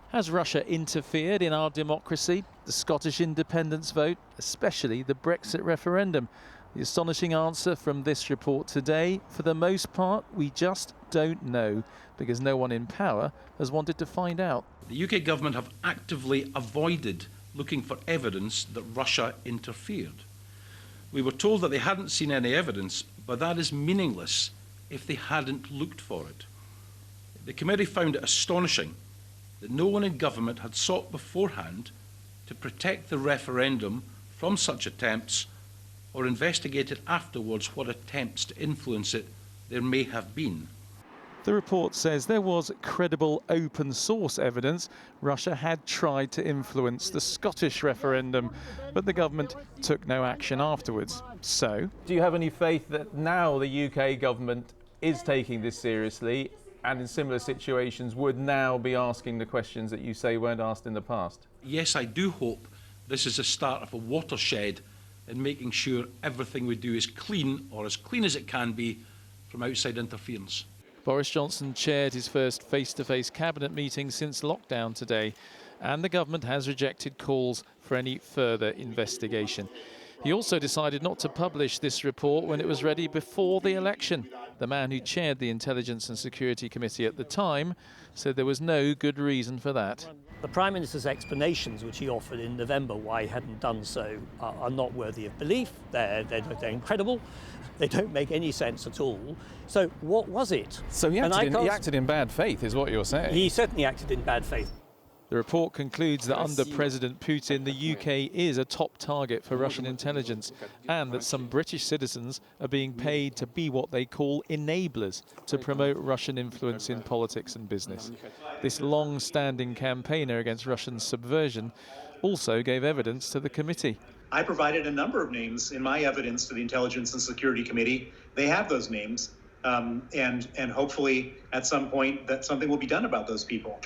Has Russia interfered in our democracy? The Scottish independence vote, especially the Brexit referendum? The astonishing answer from this report today: for the most part, we just don't know, because no one in power has wanted to find out. The UK government have actively avoided looking for evidence that Russia interfered. We were told that they hadn't seen any evidence, but that is meaningless if they hadn't looked for it. The committee found it astonishing that no one in government had sought beforehand to protect the referendum from such attempts or investigated afterwards what attempts to influence it there may have been. The report says there was credible open source evidence Russia had tried to influence the Scottish referendum, but the government took no action afterwards. So, do you have any faith that now the UK government is taking this seriously and in similar situations would now be asking the questions that you say weren't asked in the past? Yes, I do hope this is the start of a watershed in making sure everything we do is clean, or as clean as it can be, from outside interference. Boris Johnson chaired his first face-to-face cabinet meeting since lockdown today, and the government has rejected calls for any further investigation. He also decided not to publish this report when it was ready before the election. The man who chaired the Intelligence and Security Committee at the time said there was no good reason for that. The Prime Minister's explanations, which he offered in November why he hadn't done so, are not worthy of belief. They're incredible. They don't make any sense at all. So what was it? So he acted in bad faith, is what you're saying? He certainly acted in bad faith. The report concludes that under President Putin, the UK is a top target for Russian intelligence, and that some British citizens are being paid to be what they call enablers to promote Russian influence in politics and business. This long-standing campaigner against Russian subversion also gave evidence to the committee. I provided a number of names in my evidence to the Intelligence and Security Committee. They have those names, and hopefully at some point that something will be done about those people.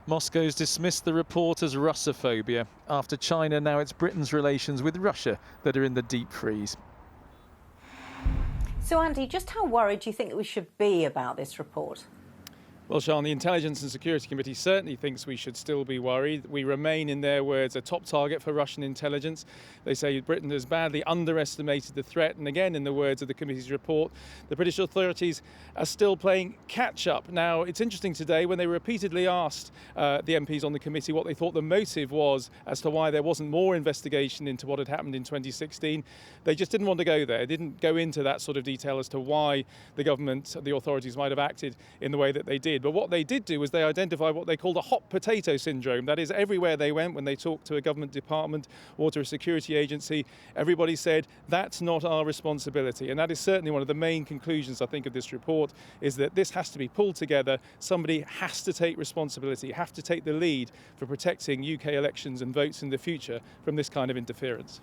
Moscow's dismissed the report as Russophobia. After China, now it's Britain's relations with Russia that are in the deep freeze. So, Andy, just how worried do you think that we should be about this report? Well, Sian, the Intelligence and Security Committee certainly thinks we should still be worried. We remain, in their words, a top target for Russian intelligence. They say Britain has badly underestimated the threat. And again, in the words of the committee's report, the British authorities are still playing catch-up. Now, it's interesting today when they repeatedly asked the MPs on the committee what they thought the motive was as to why there wasn't more investigation into what had happened in 2016. They just didn't want to go there. They didn't go into that sort of detail as to why the government, the authorities might have acted in the way that they did. But what they did do was they identified what they called a hot potato syndrome. That is, everywhere they went, when they talked to a government department or to a security agency, everybody said, that's not our responsibility. And that is certainly one of the main conclusions, I think, of this report, is that this has to be pulled together. Somebody has to take responsibility, have to take the lead for protecting UK elections and votes in the future from this kind of interference.